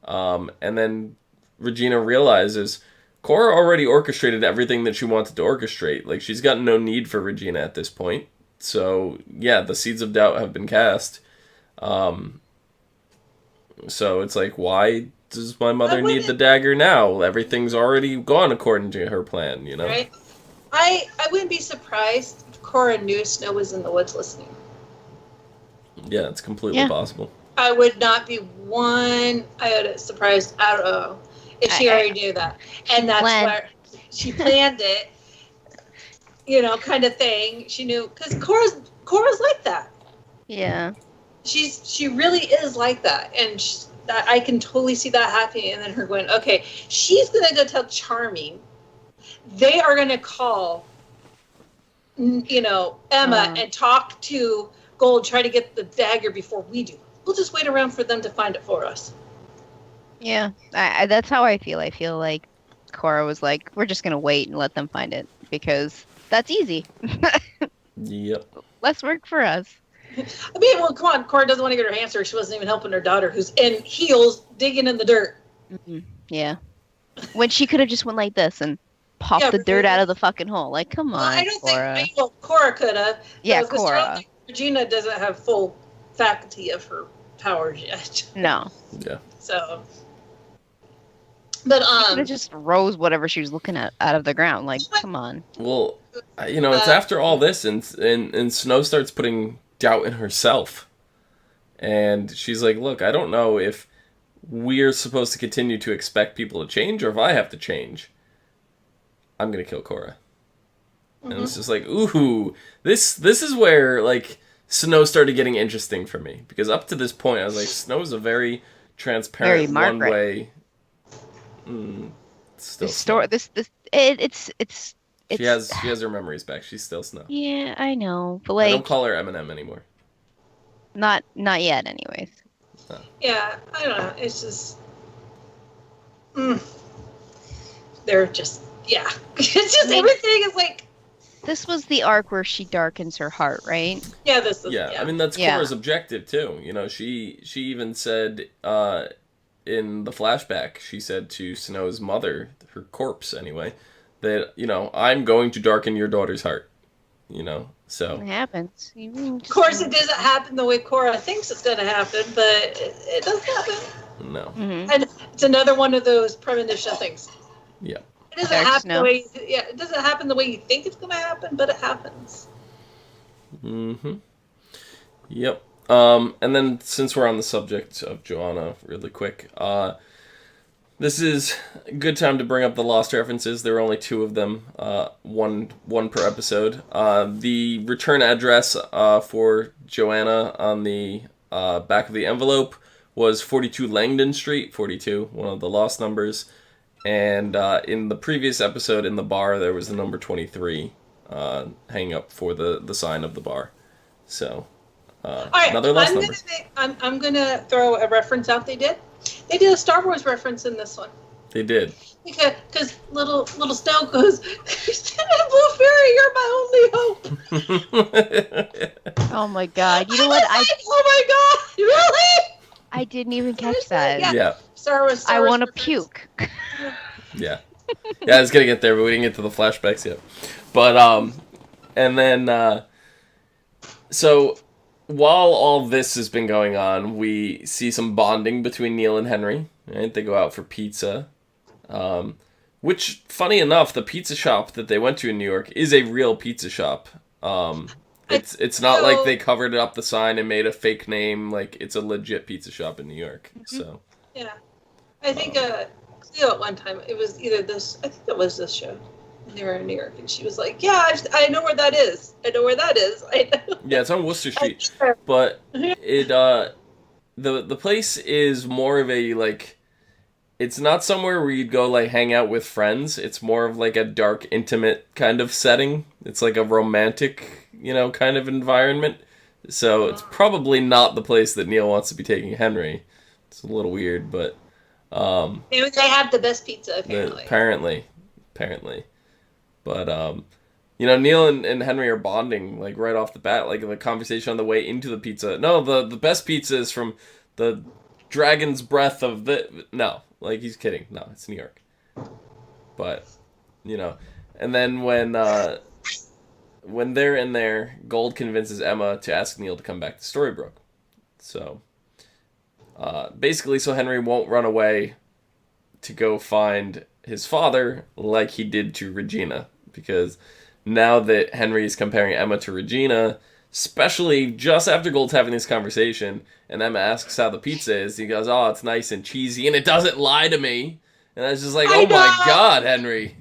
And then Regina realizes Cora already orchestrated everything that she wanted to orchestrate. Like, she's got no need for Regina at this point. So, yeah, the seeds of doubt have been cast. So it's like, why does my mother need the dagger now? Everything's already gone according to her plan, you know? Right. I wouldn't be surprised if Cora knew Snow was in the woods listening. Yeah, it's completely possible. I would not be one iota surprised at all if she already knew that. And that's why she planned it, you know, kind of thing. She knew, because Cora's like that. Yeah. She really is like that. And I can totally see that happening. And then her going, okay, she's going to go tell Charming. They are going to call, you know, Emma and talk to Gold, try to get the dagger before we do. We'll just wait around for them to find it for us. Yeah, that's how I feel. I feel like Cora was like, we're just going to wait and let them find it, because that's easy. Yep. Less work for us. I mean, well, come on. Cora doesn't want to get her answer. She wasn't even helping her daughter, who's in heels, digging in the dirt. Mm-hmm. Yeah. When she could have just went like this and popped the dirt out of the fucking hole. Like, come on, I don't Cora. think. Well, Cora could have. Yeah, Cora. Regina doesn't have full faculty of her powers yet. No. Yeah. So. But she could have just rose whatever she was looking at out of the ground. Like, come on. Well, you know, it's after all this, and Snow starts putting doubt in herself, and she's like, "Look, I don't know if we're supposed to continue to expect people to change, or if I have to change. I'm gonna kill Cora." And it's just like, ooh, this is where, like, Snow started getting interesting for me, because up to this point I was like, Snow's a very transparent, one way. Still she has her memories back. She's still Snow. Yeah, I know, but like, I don't call her Eminem anymore. Not yet, anyways. No. Yeah, I don't know. It's just, they're just, yeah. It's just everything is like. This was the arc where she darkens her heart, right? Yeah, this is. Yeah, I mean, that's Cora's objective too. You know, she even said in the flashback, she said to Snow's mother, her corpse anyway, that, you know, I'm going to darken your daughter's heart. You know, so it happens. Of course, it doesn't happen the way Cora thinks it's going to happen, but it does happen. No. Mm-hmm. And it's another one of those premonition things. Yeah. It doesn't happen the way. It doesn't happen the way you think it's going to happen, but it happens. Mm-hmm. Yep. And then, since we're on the subject of Joanna, really quick, this is a good time to bring up the Lost references. There are only 2 of them, one per episode. The return address for Joanna on the back of the envelope was 42 Langdon Street, 42, one of the Lost numbers. And in the previous episode, in the bar, there was the number 23 hanging up for the sign of the bar. So, All right, Another less number. I'm gonna throw a reference out. They did a Star Wars reference in this one. They did. Because little Snow goes, Blue Fairy, you're my only hope. Oh my god! You know what? Oh my god! Really? I didn't even catch Seriously? that. Yeah. Star Wars. I want to reference. puke. Yeah. Yeah, I was gonna get there, but we didn't get to the flashbacks yet. But and then so while all this has been going on, we see some bonding between Neil and Henry. Right? They go out for pizza. Which, funny enough, the pizza shop that they went to in New York is a real pizza shop. It's not like they covered up the sign and made a fake name. Like, it's a legit pizza shop in New York. So yeah, I think Cleo at one time, it was either this. I think it was this show. They were in New York, and she was like, "Yeah, I know where that is. I know where that is. I know." yeah, it's on Worcester Street, but it the place is more of a like. It's not somewhere where you'd go, like, hang out with friends. It's more of, like, a dark, intimate kind of setting. It's, like, a romantic, kind of environment. So it's probably not the place that Neil wants to be taking Henry. It's a little weird, but... Maybe they have the best pizza, apparently. Apparently. But, Neil and Henry are bonding, like, right off the bat. Like, the conversation on the way into the pizza. No, the best pizza is from the dragon's breath of the... No. Like, he's kidding. No, it's New York. But, and then when they're in there, Gold convinces Emma to ask Neil to come back to Storybrooke. So, basically, so Henry won't run away to go find his father like he did to Regina. Because now that Henry is comparing Emma to Regina, especially just after Gold's having this conversation, and Emma asks how the pizza is, he goes, "Oh, it's nice and cheesy, and it doesn't lie to me." And I was just like, oh my god, Henry.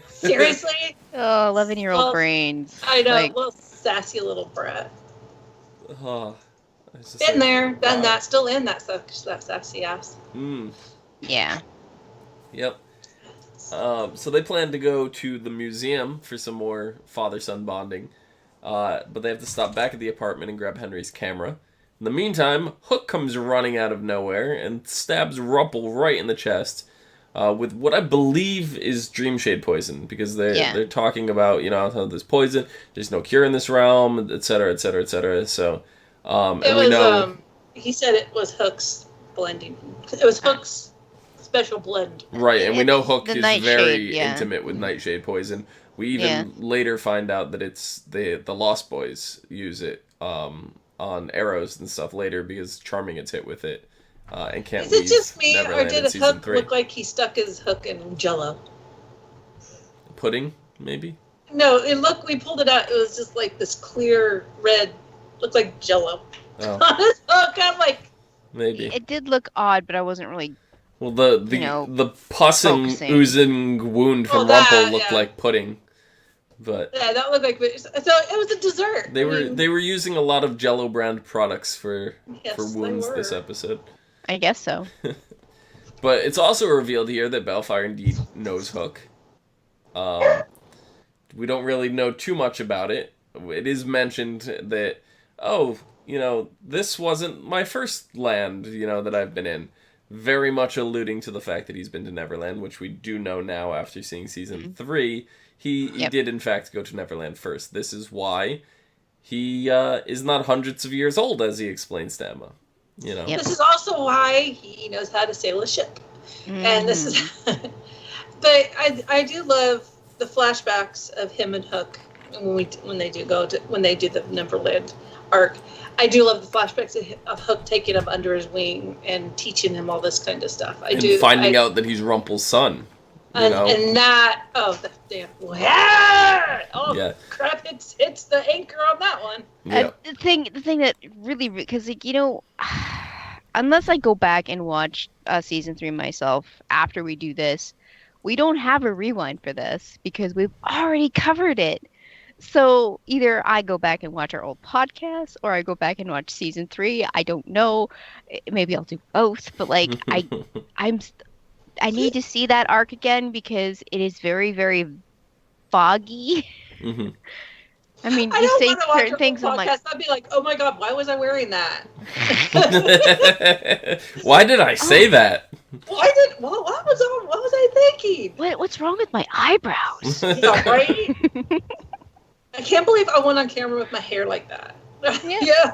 Seriously? Oh, 11-year-old brains. I know, Like, little sassy little brat. Oh, Been there, done that, still in that sassy ass. yeah. Yep. So they plan to go to the museum for some more father-son bonding. But they have to stop back at the apartment and grab Henry's camera. In the meantime, Hook comes running out of nowhere and stabs Rumple right in the chest with what I believe is Dreamshade poison, because they're talking about, how there's poison, there's no cure in this realm, etc., etc., etc. So, and we know... he said it was Hook's blending. It was Hook's special blend. Right, and we know Hook is very yeah. intimate with Nightshade poison. We even later find out that it's the Lost Boys use it on arrows and stuff later because Charming gets hit with it and can't leave. Is it just me, Neverland or did Hook look like he stuck his hook in Jell-O? Pudding, maybe? No, we pulled it out. It was just like this clear red, looked like Jell-O. Oh. On his hook, I'm like... Maybe. It did look odd, but I wasn't really... Well, the pus and oozing wound from Rumple looked like pudding. But yeah, that looked like... So it was a dessert. They were using a lot of Jell-O brand products for wounds this episode. I guess so. But it's also revealed here that Bellfire indeed knows Hook. We don't really know too much about it. It is mentioned that, this wasn't my first land, that I've been in. Very much alluding to the fact that he's been to Neverland, which we do know now after seeing season 3. He did, in fact, go to Neverland first. This is why he is not hundreds of years old, as he explains to Emma. This is also why he knows how to sail a ship. And this is... But I do love the flashbacks of him and Hook when they do the Neverland arc. I do love the flashbacks of Hook taking him under his wing and teaching him all this kind of stuff. Finding out that he's Rumple's son. And that, crap, hits the anchor on that one. Yeah. The thing that really, because unless I go back and watch season 3 myself after we do this, we don't have a rewind for this because we've already covered it. So either I go back and watch our old podcast, or I go back and watch season 3. I don't know. Maybe I'll do both. But I need to see that arc again because it is very, very foggy. I mean, I you don't say want to watch certain her things. I'm like, podcast. I'd be like, oh my god, why was I wearing that? Why did I say that? What was I thinking? what's wrong with my eyebrows? Yeah, right. I can't believe I went on camera with my hair like that. Yeah. Yeah.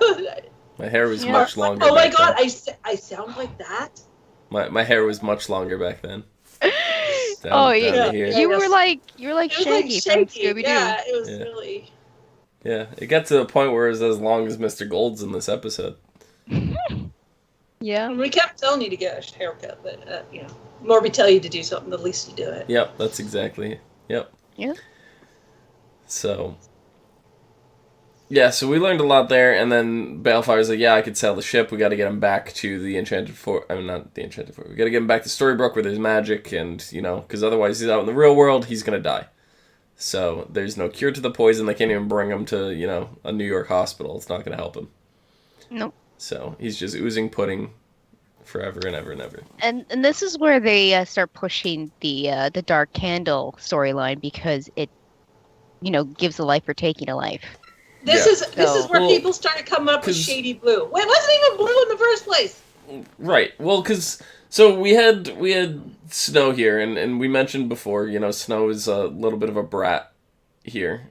My hair was Yeah. much longer. Oh my back god, then. I sound like that. My hair was much longer back then. Oh, Down yeah. to here. You were like It was like Shaggy from shaky. Scooby Doo. Yeah, it was Yeah. really. Yeah, it got to the point where it was as long as Mr. Gold's in this episode. Yeah. And we kept telling you to get a haircut, but you know, the more we tell you to do something, the least you do it. Yep, that's exactly it. Yep. Yeah. So, yeah, so we learned a lot there, and then Balefire's like, yeah, I could sail the ship, we gotta get him back to the Enchanted Fort, I mean, not the Enchanted Fort, we gotta get him back to Storybrooke where there's magic, and, you know, because otherwise he's out in the real world, he's gonna die. So, there's no cure to the poison, they can't even bring him to, you know, a New York hospital, it's not gonna help him. Nope. So, he's just oozing pudding forever and ever and ever. And this is where they start pushing the Dark Candle storyline because it, you know, gives a life for taking a life. This Yeah. is where Well, people started coming up with 'cause- shady blue. Well, it wasn't even blue in the first place. Right. Well, because so we had Snow here, and we mentioned before, you know, Snow is a little bit of a brat here.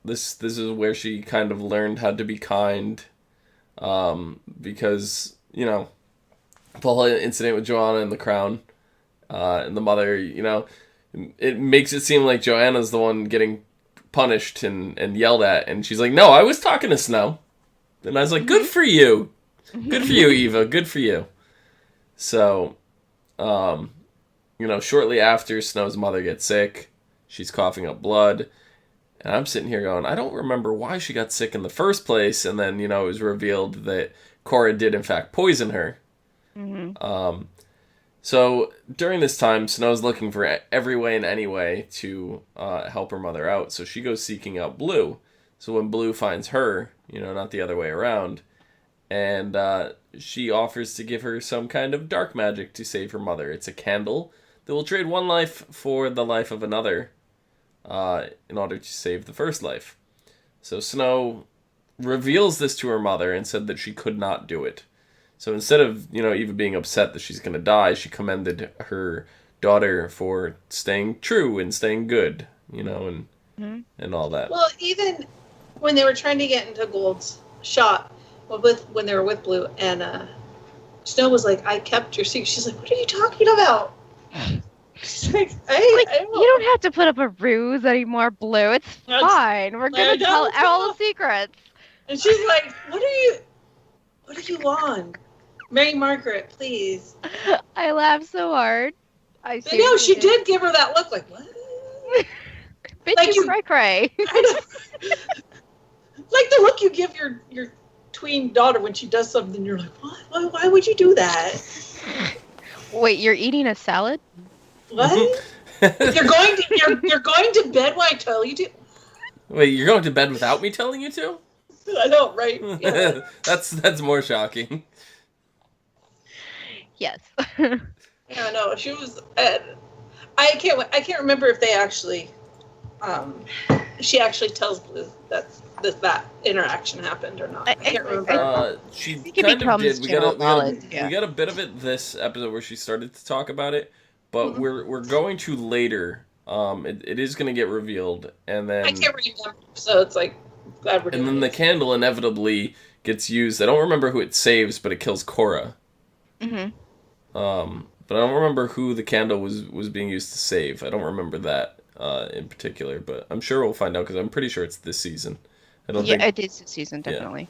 This is where she kind of learned how to be kind, because you know the whole incident with Joanna and the crown, and the mother. You know, it makes it seem like Joanna's the one getting punished and yelled at, and she's like, "No, I was talking to Snow," and I was like, "Good for you." Good for you, Eva. Good for you. So, you know, shortly after Snow's mother gets sick, she's coughing up blood. And I'm sitting here going, I don't remember why she got sick in the first place. And then, you know, it was revealed that Cora did, in fact, poison her. So, during this time, Snow's looking for every way and any way to help her mother out. So she goes seeking out Blue. So when Blue finds her, you know, not the other way around, and she offers to give her some kind of dark magic to save her mother. It's a candle that will trade one life for the life of another in order to save the first life. So Snow reveals this to her mother and said that she could not do it. So instead of, you know, Eva being upset that she's going to die, she commended her daughter for staying true and staying good, you know, and all that. Well, even when they were trying to get into Gold's shop, when they were with Blue, and Snow was like, "I kept your secret." She's like, "What are you talking about?" She's like, You don't have to put up a ruse anymore, Blue. It's fine. We're gonna tell all the secrets. And she's like, "What are you on, Mary Margaret? Please." I laughed so hard. I know she did give her that look, like what? Bitch, Like you you- cray. I know. Like the look you give your tween daughter when she does something. You're like, what? Why would you do that? Wait, you're eating a salad? What? You're going to bed when I tell you to? Wait, you're going to bed without me telling you to? I know, right? Yeah. That's more shocking. Yes. Yeah, no, she was. I can't remember if they actually. She actually tells Blue that interaction happened or not. I can't remember. She It could kind be of did. general knowledge. We got a bit of it this episode where she started to talk about it, but we're going to later. It is going to get revealed, and then I can't remember, so it's like glad we're doing and then the it. candle inevitably gets used. I don't remember who it saves, but it kills Cora. But I don't remember who the candle was being used to save. I don't remember that in particular, but I'm sure we'll find out because I'm pretty sure it's this season. I don't think. It is this season, definitely.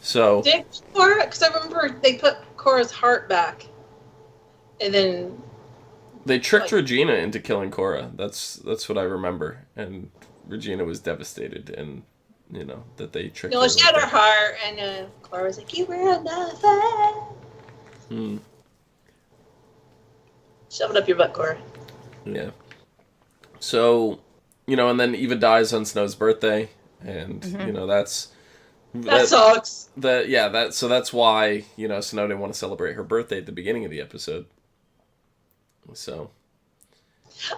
So Did Cora? Because I remember they put Cora's heart back, and then they tricked Regina into killing Cora. That's what I remember, and Regina was devastated, and you know that they tricked. no, her she like had her that. heart, and Cora was like, "You were nothing." Shove it up your butt, Cora. Yeah. So, you know, and then Eva dies on Snow's birthday, and you know that sucks. So that's why, you know, Snow didn't want to celebrate her birthday at the beginning of the episode. So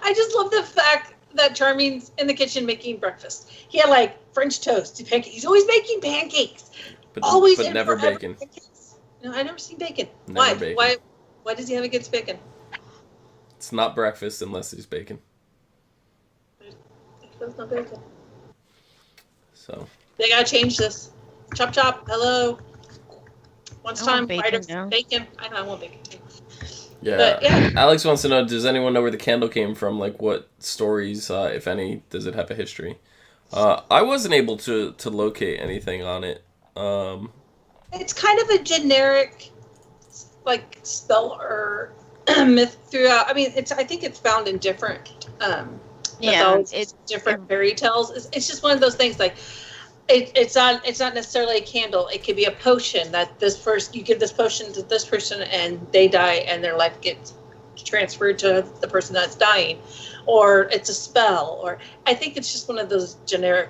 I just love the fact that Charming's in the kitchen making breakfast. He had like French toast, pancakes. He's always making pancakes. But And never forever bacon. pancakes. No, I never seen bacon. Never Why? bacon. Why does he have against bacon? It's not breakfast unless there's bacon. There's no bacon. So. They gotta change this. Chop chop. Hello. Once I time, want bacon writers, now. bacon. I know I want bacon too. Yeah. But, yeah. Alex wants to know, does anyone know where the candle came from? Like, what stories, if any, does it have a history? I wasn't able to locate anything on it. It's kind of a generic, like, spell or myth throughout. I mean, I think it's found in different mythologies, different fairy tales. It's just one of those things, like, it's not necessarily a candle. It could be a potion that you give this potion to this person and they die and their life gets transferred to the person that's dying, or it's a spell, or I think it's just one of those generic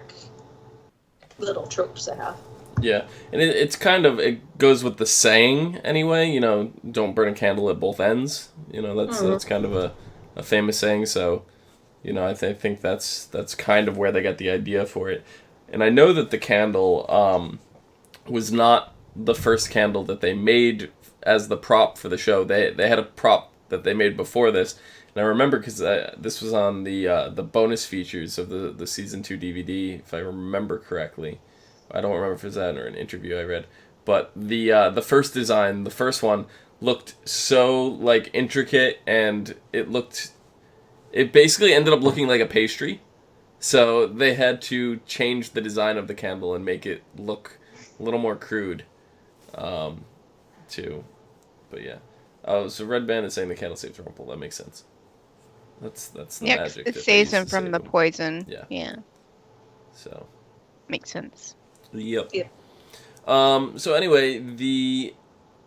little tropes I have. Yeah, and it's kind of, it goes with the saying anyway, you know, don't burn a candle at both ends. You know, that's kind of a famous saying, so, you know, I think that's kind of where they got the idea for it. And I know that the candle was not the first candle that they made as the prop for the show. They had a prop that they made before this. And I remember because this was on the bonus features of the Season 2 DVD, if I remember correctly. I don't remember if it was that or an interview I read. But the first design, the first one, looked so, like, intricate, and it basically ended up looking like a pastry. So they had to change the design of the candle and make it look a little more crude, too. But yeah. Oh, so Red Band is saying the candle saves Rumpel. That makes sense. That's the magic. It that saves they him used to from save the him. poison. Yeah. Yeah. So. Makes sense. Yep. Yep. So anyway, the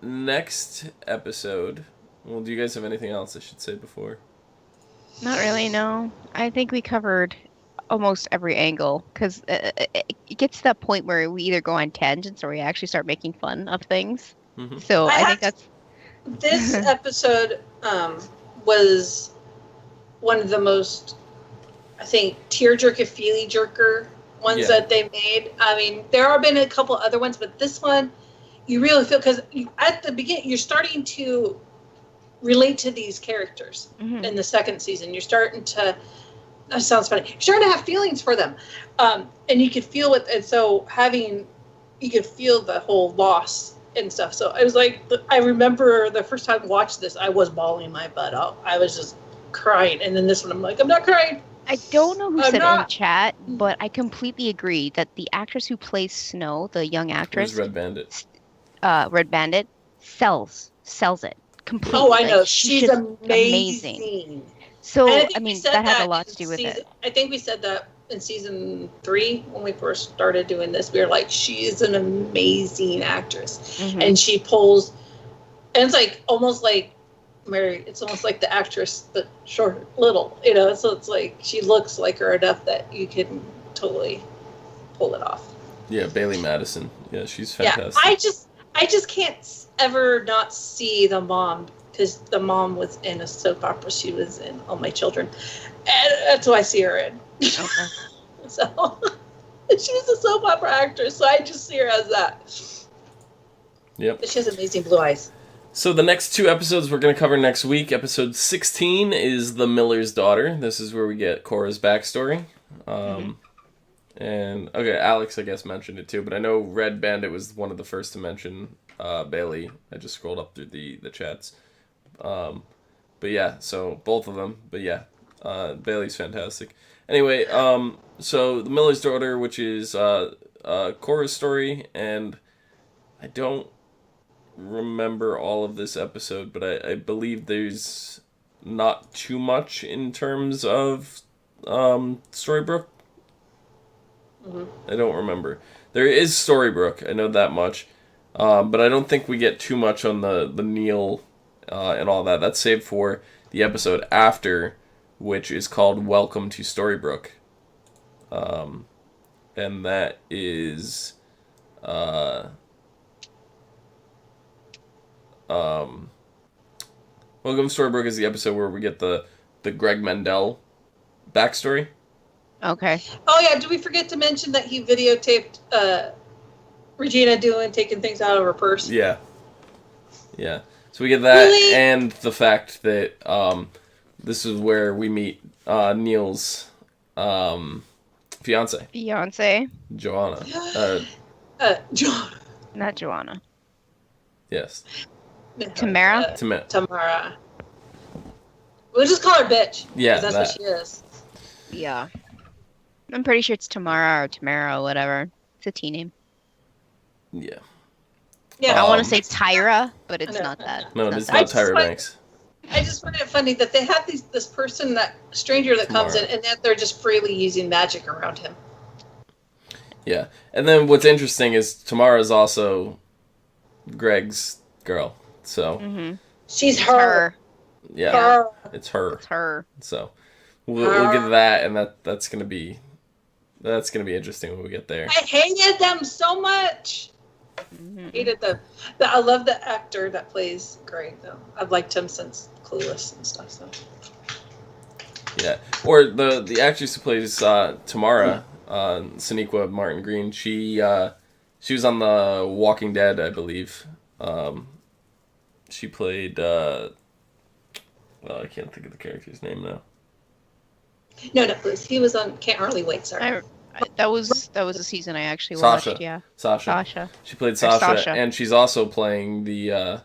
next episode. Well, do you guys have anything else I should say before? Not really, no. I think we covered almost every angle because it gets to that point where we either go on tangents or we actually start making fun of things. Mm-hmm. So I think that's This episode was one of the most, I think, tear-jerker, feely-jerker ones that they made. I mean, there have been a couple other ones, but this one, you really feel, because at the beginning, you're starting to relate to these characters in the second season. You're starting to, that sounds funny, you're starting to have feelings for them. And you could feel it, and so you could feel the whole loss and stuff. So I was like, I remember the first time I watched this, I was bawling my butt out. I was just crying. And then this one, I'm like, I'm not crying. I don't know who said it in chat, but I completely agree that the actress who plays Snow, the young actress, Red Bandit. Red Bandit, sells it completely. Oh, I know. Like, She's amazing. So, I mean, that had a lot to do with it. I think we said that in season 3 when we first started doing this. We were like, she is an amazing actress. And she pulls, and it's like almost like Mary, it's almost like the actress, but little, you know, so it's like she looks like her enough that you can totally pull it off. Yeah, Bailey Madison. Yeah, she's fantastic. Yeah, I just can't ever not see the mom, because the mom was in a soap opera. She was in All My Children, and that's who I see her in. Okay. So she's a soap opera actress, so I just see her as that. Yep. But she has amazing blue eyes. So the next 2 episodes we're going to cover next week. Episode 16 is The Miller's Daughter. This is where we get Cora's backstory. And, okay, Alex, I guess, mentioned it too, but I know Red Bandit was one of the first to mention Bailey. I just scrolled up through the chats. But yeah, so both of them. But yeah, Bailey's fantastic. Anyway, so The Miller's Daughter, which is Cora's story, and I don't remember all of this episode, but I believe there's not too much in terms of Storybrooke. I don't remember. There is Storybrooke, I know that much, but I don't think we get too much on the Neil and all that. That's saved for the episode after, which is called Welcome to Storybrooke. And that is Welcome to Storybrooke is the episode where we get the Greg Mendel backstory. Okay. Oh yeah, did we forget to mention that he videotaped Regina taking things out of her purse? Yeah. Yeah. So we get that, Really? and the fact that this is where we meet Neil's fiance, Beyonce, Joanna. John. not Joanna. Yes. Tamara? Tamara. We'll just call her bitch. Yeah, 'cause that's what she is. Yeah. I'm pretty sure it's Tamara or Tamara or whatever. It's a T name. Yeah. Yeah. I want to say Tyra, but it's No, not that. No, Not it's that. not just Tyra like- Banks. I just find it funny that they have this person, that stranger that comes in, Tamara. and that they're just freely using magic around him. Yeah. And then what's interesting is Tamara's also Greg's girl. So, She's It's her. her. yeah, Her. it's her. It's her. So, we'll get to that, and that's gonna be interesting when we get there. I hated them so much. Hated them. I love the actor that plays Greg, though. I've liked him since Clueless and stuff. So Yeah. Or the actress who plays Tamara, Sonequa Martin Green. She was on The Walking Dead, I believe. She played. Well, I can't think of the character's name now. no, please. He was on Can't Hardly Wait. Sorry. That was a season I actually Sasha. watched. Yeah. Sasha. Sasha. She played Sasha, Sasha. and she's also playing the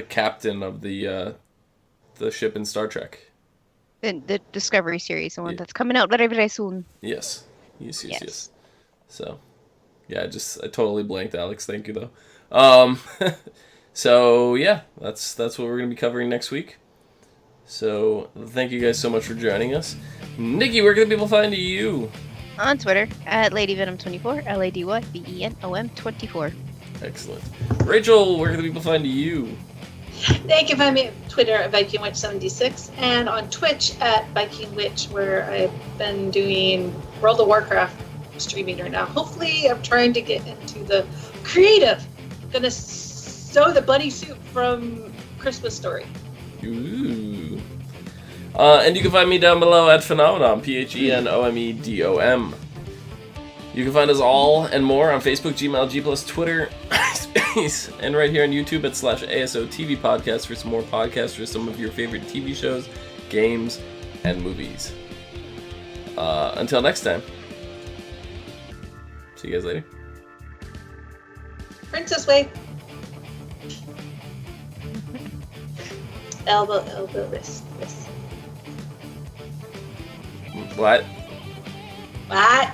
captain of the ship in Star Trek. The Discovery series, the one Yeah. that's coming out very, very soon. Yes. Yes. So, yeah, I totally blanked, Alex. Thank you, though. So yeah, that's what we're gonna be covering next week. So thank you guys so much for joining us. Nikki, where can people find you? On Twitter at LadyVenom24, LadyVenom24. Excellent. Rachel, where can people find you? They can find me on Twitter at VikingWitch76 and on Twitch at VikingWitch, where I've been doing World of Warcraft streaming right now. Hopefully, I'm trying to get into the creative. I'm gonna sew the bunny suit from Christmas Story. Ooh. And you can find me down below at Phenomenon, PHENOMEDOM. You can find us all and more on Facebook, Gmail, G+, Twitter, Space, and right here on YouTube at /ASOTV podcast for some more podcasts for some of your favorite TV shows, games, and movies. Until next time. See you guys later. Princess Way. Elbow, wrist. What? What?